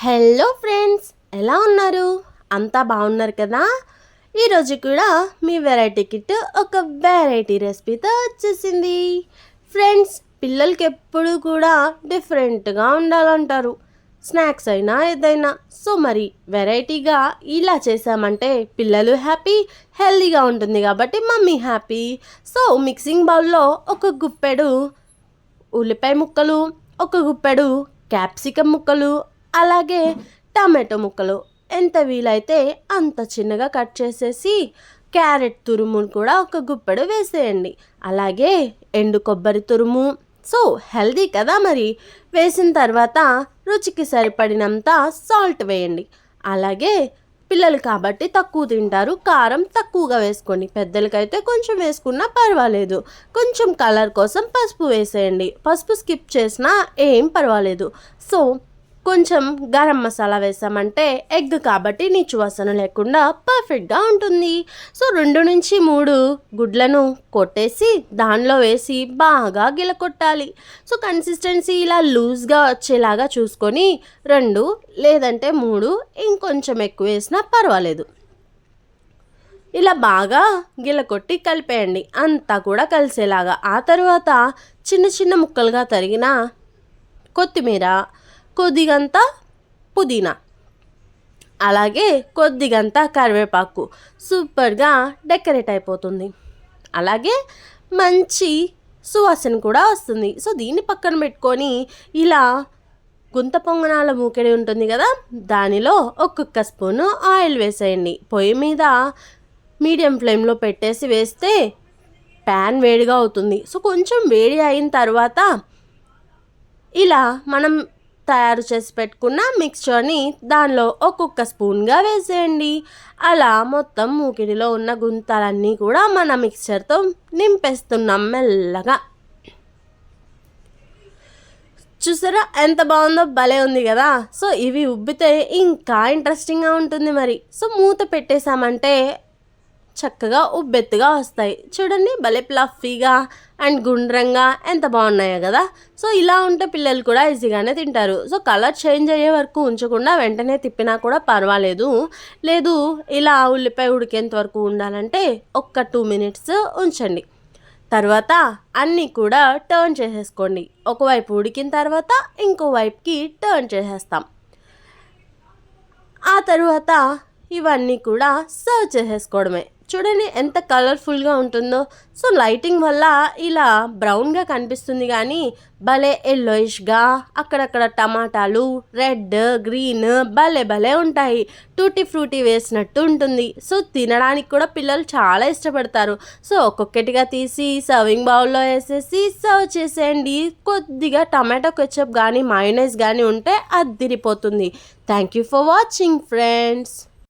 Hello friends, ఎలా ఉన్నారు? అంతా బాగున్నారు కదా? ఈరోజు కూడా మీ వెరైటీ కిట్ ఒక వెరైటీ రెసిపీతో వచ్చేసింది. ఫ్రెండ్స్, పిల్లలకి ఎప్పుడు కూడా డిఫరెంట్గా ఉండాలంటారు, స్నాక్స్ అయినా ఏదైనా. సో మరి వెరైటీగా ఇలా చేసామంటే పిల్లలు హ్యాపీ, హెల్తీగా ఉంటుంది కాబట్టి మమ్మీ హ్యాపీ. సో మిక్సింగ్ బౌల్లో ఒక గుప్పెడు ఉల్లిపాయ ముక్కలు, ఒక గుప్పెడు క్యాప్సికమ్ ముక్కలు, అలాగే టమాటో ముక్కలు ఎంత వీలైతే అంత చిన్నగా కట్ చేసేసి క్యారెట్ తురుము కూడా ఒక గుప్పెడు వేసేయండి. అలాగే ఎండు కొబ్బరి తురుము. సో హెల్దీ కదా మరి. వేసిన తర్వాత రుచికి సరిపడినంత సాల్ట్ వేయండి. అలాగే పిల్లలు కాబట్టి తక్కువ తింటారు, కారం తక్కువగా వేసుకోండి. పెద్దలకైతే కొంచెం వేసుకున్నా పర్వాలేదు. కొంచెం కలర్ కోసం పసుపు వేసేయండి. పసుపు స్కిప్ చేసినా ఏం పర్వాలేదు. సో కొంచెం గరం మసాలా వేసామంటే ఎగ్ కాబట్టి నీచు వాసన లేకుండా పర్ఫెక్ట్గా ఉంటుంది. సో 2 నుంచి 3 గుడ్లను కొట్టేసి దానిలో వేసి బాగా గిలకొట్టాలి. సో కన్సిస్టెన్సీ ఇలా లూజ్గా వచ్చేలాగా చూసుకొని 2 లేదంటే 3 ఇంకొంచెం ఎక్కువ వేసినా పర్వాలేదు. ఇలా బాగా గిలకొట్టి కలిపేయండి, అంతా కూడా కలిసేలాగా. ఆ తర్వాత చిన్న చిన్న ముక్కలుగా తరిగిన కొత్తిమీర, కొద్దిగంత పుదీనా, అలాగే కొద్దిగంత కరివేపాకు సూపర్గా డెకరేట్ అయిపోతుంది. అలాగే మంచి సువాసన కూడా వస్తుంది. సో దీన్ని పక్కన పెట్టుకొని ఇలా గుంత పొంగనాల మూకెడి ఉంటుంది కదా, దానిలో ఒక్కొక్క స్పూను ఆయిల్ వేసేయండి. పొయ్యి మీద మీడియం ఫ్లేమ్లో పెట్టేసి వేస్తే ప్యాన్ వేడిగా అవుతుంది. సో కొంచెం వేడి అయిన తర్వాత ఇలా మనం తయారు చేసి పెట్టుకున్న మిక్స్చర్ని దానిలో ఒక్కొక్క స్పూన్గా వేసేయండి. అలా మొత్తం మూకిడిలో ఉన్న గుంతలన్నీ కూడా మన మిక్స్చర్తో నింపేస్తున్నాం మెల్లగా. చూసారా ఎంత బాగుందో, భలే ఉంది కదా. సో ఇవి ఉబ్బితే ఇంకా ఇంట్రెస్టింగ్గా ఉంటుంది మరి. సో మూత పెట్టేసామంటే చక్కగా ఉబ్బెత్తుగా వస్తాయి. చూడండి, భలే ప్లఫీగా అండ్ గుండ్రంగా ఎంత బాగున్నాయో కదా. సో ఇలా ఉంటే పిల్లలు కూడా ఈజీగానే తింటారు. సో కలర్ చేంజ్ అయ్యే వరకు ఉంచకుండా వెంటనే తిప్పినా కూడా పర్వాలేదు. లేదు ఇలా ఉల్లిపాయ ఉడికేంత వరకు ఉండాలంటే ఒక్క 2 మినిట్స్ ఉంచండి. తర్వాత అన్నీ కూడా టర్న్ చేసేసుకోండి. ఒకవైపు ఉడికిన తర్వాత ఇంకో వైపుకి టర్న్ చేసేస్తాం. ఆ తర్వాత ఇవన్నీ కూడా సర్వ్ చేసేసుకోవడమే. చూడండి ఎంత కలర్ఫుల్గా ఉంటుందో. సో లైటింగ్ వల్ల ఇలా బ్రౌన్గా కనిపిస్తుంది, కానీ భలే ఎల్లోయిష్గా, అక్కడక్కడ టమాటాలు రెడ్ గ్రీన్ భలే ఉంటాయి. టూటీ ఫ్రూటీ వేసినట్టు ఉంటుంది. సో తినడానికి కూడా పిల్లలు చాలా ఇష్టపడతారు. సో ఒక్కొక్కటిగా తీసి సర్వింగ్ బౌల్లో వేసేసి సర్వ్ చేసేయండి. కొద్దిగా టమాటో కెచప్ కానీ మయోనైస్ కానీ ఉంటే అదిరిపోతుంది. Thank you for watching friends.